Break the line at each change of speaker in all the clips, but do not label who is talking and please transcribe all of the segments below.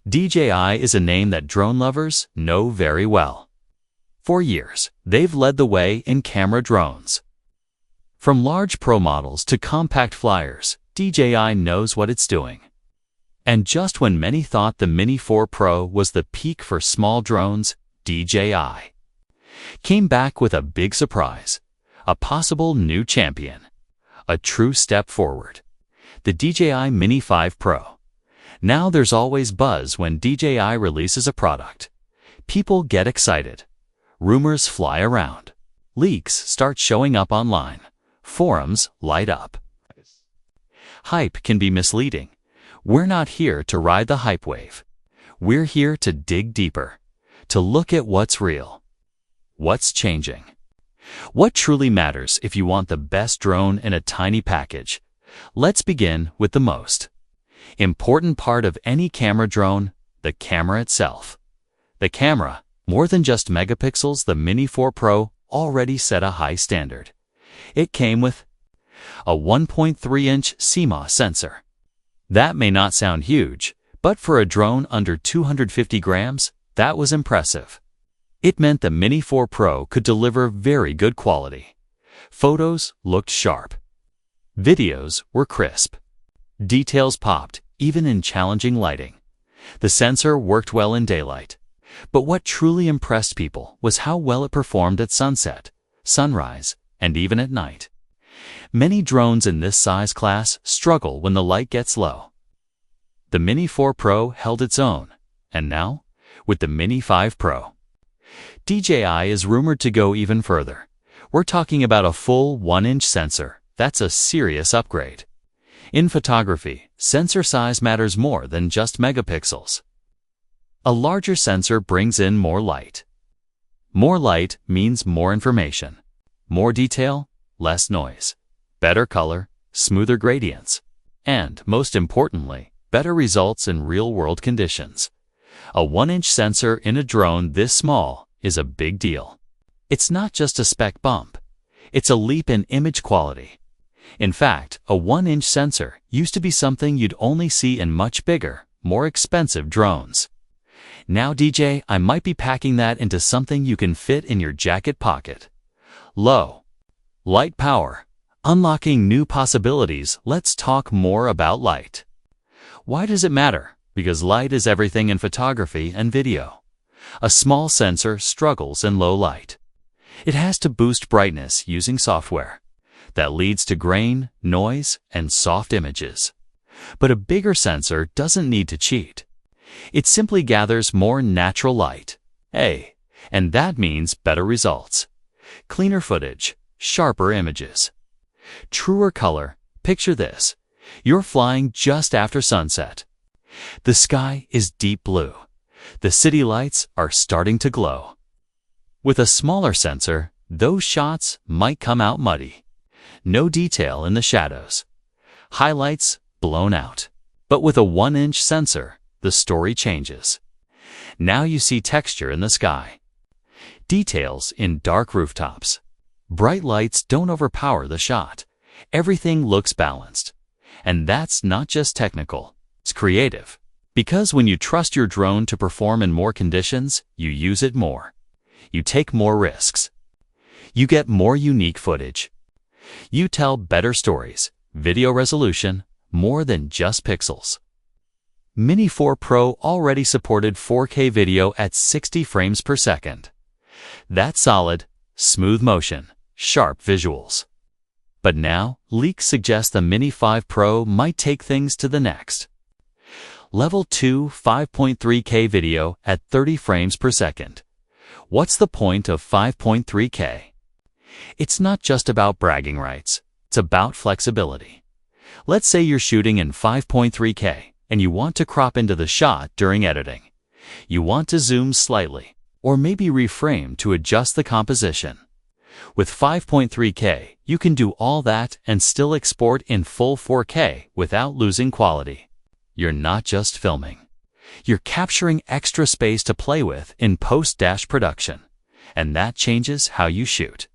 DJI is a name that drone lovers know very well. For years, they've led the way in camera drones. From large pro models to compact flyers, DJI knows what it's doing. And just when many thought the Mini4 Pro was the peak for small drones, DJI came back with a big surprise, a possible new champion, a true step forward, the DJI Mini5 Pro. Now there's always buzz when DJI releases a product. People get excited. Rumors fly around. Leaks start showing up online. Forums light up. Hype can be misleading. We're not here to ride the hype wave. We're here to dig deeper, to look at what's real. What's changing? What truly matters if you want the best drone in a tiny package? Let's begin with the most important part of any camera drone, the camera itself. The camera, more than just megapixels, the Mini4 Pro already set a high standard. It came with a 1.3-inch CMOS sensor. That may not sound huge, but for a drone under 250 grams, that was impressive. It meant the Mini4 Pro could deliver very good quality. Photos looked sharp. Videos were crisp. Details popped, even in challenging lighting. The sensor worked well in daylight. But what truly impressed people was how well it performed at sunset, sunrise, and even at night. Many drones in this size class struggle when the light gets low. The Mini4 Pro held its own, and now, with the Mini5 Pro, DJI is rumored to go even further. We're talking about a full 1-inch sensor. That's a serious upgrade. In photography, sensor size matters more than just megapixels. A larger sensor brings in more light. More light means more information. More detail, less noise. Better color, smoother gradients. And, most importantly, better results in real-world conditions. A 1-inch sensor in a drone this small is a big deal. It's not just a spec bump. It's a leap in image quality. In fact, a 1-inch sensor used to be something you'd only see in much bigger, more expensive drones. Now DJI might be packing that into something you can fit in your jacket pocket. Low light power, unlocking new possibilities. Let's talk more about light. Why does it matter? Because light is everything in photography and video. A small sensor struggles in low light. It has to boost brightness using software. That leads to grain, noise, and soft images. But a bigger sensor doesn't need to cheat. It simply gathers more natural light. And that means better results. Cleaner footage, sharper images. Truer color. Picture this. You're flying just after sunset. The sky is deep blue. The city lights are starting to glow. With a smaller sensor, those shots might come out muddy. No detail in the shadows. Highlights blown out. But with a 1-inch sensor, the story changes. Now you see texture in the sky. Details in dark rooftops. Bright lights don't overpower the shot. Everything looks balanced. And that's not just technical, it's creative. Because when you trust your drone to perform in more conditions, you use it more. You take more risks. You get more unique footage. You tell better stories, video resolution, more than just pixels. Mini4 Pro already supported 4K video at 60 frames per second. That's solid, smooth motion, sharp visuals. But now, leaks suggest the Mini5 Pro might take things to the next. Level 2 5.3K video at 30 frames per second. What's the point of 5.3K? It's not just about bragging rights, it's about flexibility. Let's say you're shooting in 5.3K and you want to crop into the shot during editing. You want to zoom slightly, or maybe reframe to adjust the composition. With 5.3K, you can do all that and still export in full 4K without losing quality. You're not just filming. You're capturing extra space to play with in post-production, and that changes how you shoot.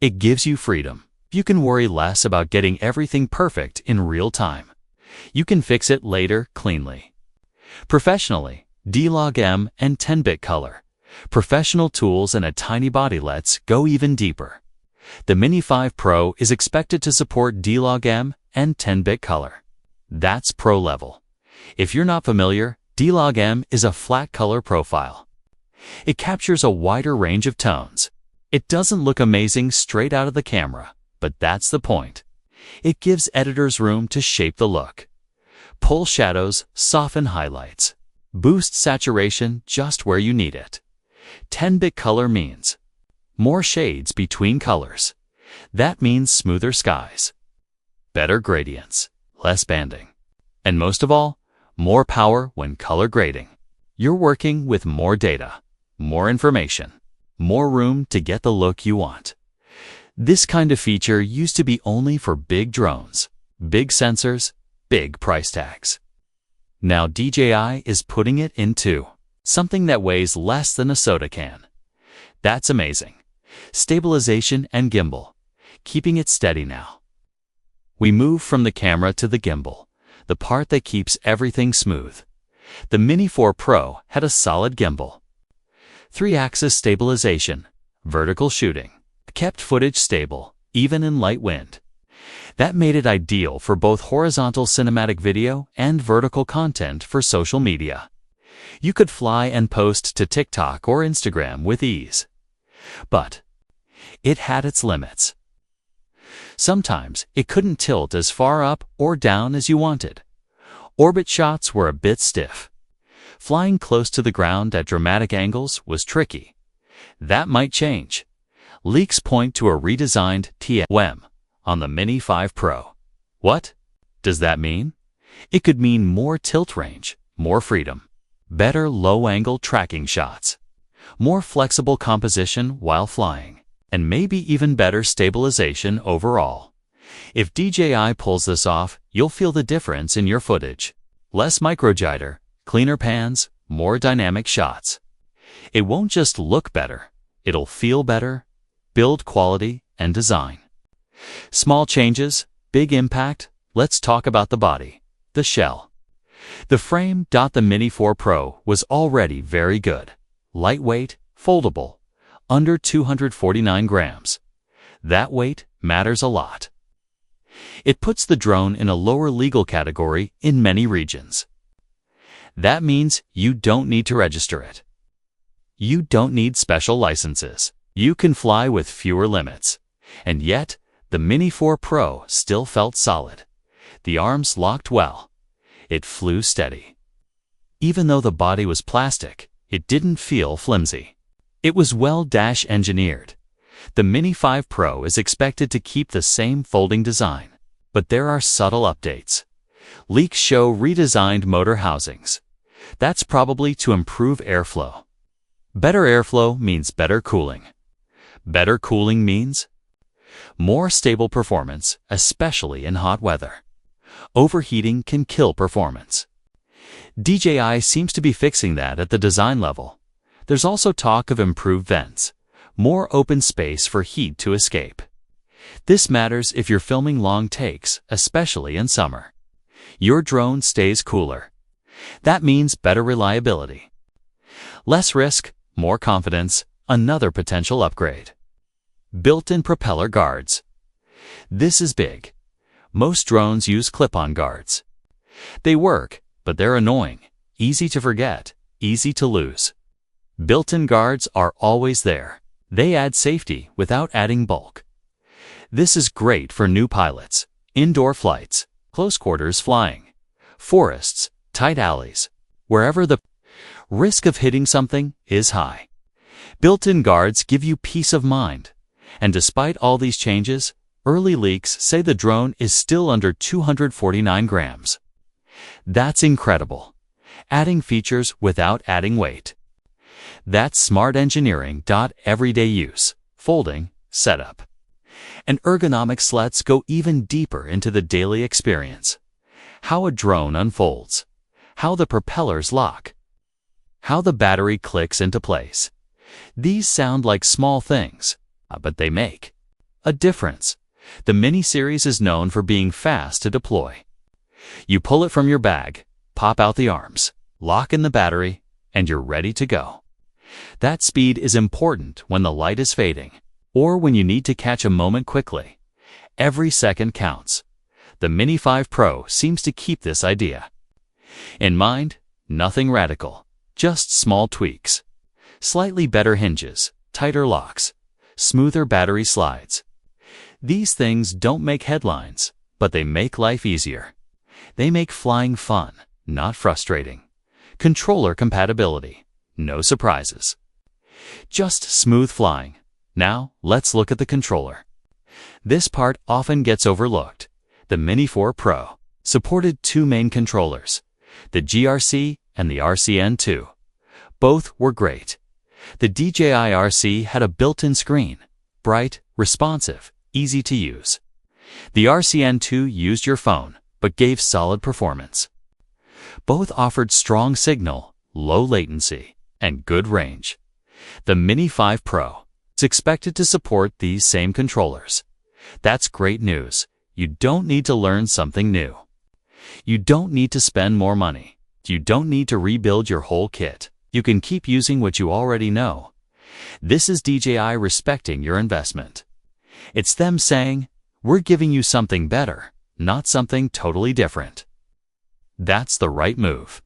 It gives you freedom. You can worry less about getting everything perfect in real time. You can fix it later cleanly. Professionally, D-Log-M and 10-bit color. Professional tools and a tiny body. Let's go even deeper. The Mini5 Pro is expected to support D-Log-M and 10-bit color. That's pro level. If you're not familiar, D-Log-M is a flat color profile. It captures a wider range of tones. It doesn't look amazing straight out of the camera, but that's the point. It gives editors room to shape the look. Pull shadows, soften highlights. Boost saturation just where you need it. 10-bit color means more shades between colors. That means smoother skies, better gradients, less banding, and most of all, more power when color grading. You're working with more data, more information, more room to get the look you want. This kind of feature used to be only for big drones, big sensors, big price tags. Now DJI is putting it into something that weighs less than a soda can. That's amazing. Stabilization and gimbal, keeping it steady now. We move from the camera to the gimbal, the part that keeps everything smooth. The Mini4 Pro had a solid gimbal. 3-axis stabilization, vertical shooting, kept footage stable, even in light wind. That made it ideal for both horizontal cinematic video and vertical content for social media. You could fly and post to TikTok or Instagram with ease. But it had its limits. Sometimes it couldn't tilt as far up or down as you wanted. Orbit shots were a bit stiff. Flying close to the ground at dramatic angles was tricky. That might change. Leaks point to a redesigned TWM on the Mini5 Pro. What does that mean? It could mean more tilt range, more freedom, better low-angle tracking shots, more flexible composition while flying, and maybe even better stabilization overall. If DJI pulls this off, you'll feel the difference in your footage. Less microjitter, cleaner pans, more dynamic shots. It won't just look better, it'll feel better, build quality and design. Small changes, big impact. Let's talk about the body, the shell. The frame. The Mini4 Pro was already very good. Lightweight, foldable, under 249 grams. That weight matters a lot. It puts the drone in a lower legal category in many regions. That means you don't need to register it. You don't need special licenses. You can fly with fewer limits. And yet, the Mini4 Pro still felt solid. The arms locked well. It flew steady. Even though the body was plastic, it didn't feel flimsy. It was well-engineered. The Mini5 Pro is expected to keep the same folding design, but there are subtle updates. Leaks show redesigned motor housings. That's probably to improve airflow. Better airflow means better cooling. Better cooling means more stable performance, especially in hot weather. Overheating can kill performance. DJI seems to be fixing that at the design level. There's also talk of improved vents, more open space for heat to escape. This matters if you're filming long takes, especially in summer. Your drone stays cooler. That means better reliability. Less risk, more confidence, another potential upgrade. Built-in propeller guards. This is big. Most drones use clip-on guards. They work, but they're annoying, easy to forget, easy to lose. Built-in guards are always there. They add safety without adding bulk. This is great for new pilots, indoor flights, close quarters flying, forests, tight alleys, wherever the risk of hitting something is high. Built-in guards give you peace of mind. And despite all these changes, early leaks say the drone is still under 249 grams. That's incredible. Adding features without adding weight. That's smart engineering. Everyday use, folding, setup, and ergonomics. Let's go even deeper into the daily experience. How a drone unfolds, how the propellers lock, how the battery clicks into place. These sound like small things, but they make a difference. The Mini series is known for being fast to deploy. You pull it from your bag, pop out the arms, lock in the battery, and you're ready to go. That speed is important when the light is fading, or when you need to catch a moment quickly. Every second counts. The Mini5 Pro seems to keep this idea in mind. Nothing radical, just small tweaks. Slightly better hinges, tighter locks, smoother battery slides. These things don't make headlines, but they make life easier. They make flying fun, not frustrating. Controller compatibility, no surprises. Just smooth flying. Now, let's look at the controller. This part often gets overlooked. The Mini4 Pro supported two main controllers, the GRC and the RCN2. Both were great. The DJI RC had a built-in screen, bright, responsive, easy to use. The RCN2 used your phone, but gave solid performance. Both offered strong signal, low latency, and good range. The Mini5 Pro is expected to support these same controllers. That's great news. You don't need to learn something new. You don't need to spend more money. You don't need to rebuild your whole kit. You can keep using what you already know. This is DJI respecting your investment. It's them saying, we're giving you something better, not something totally different. That's the right move.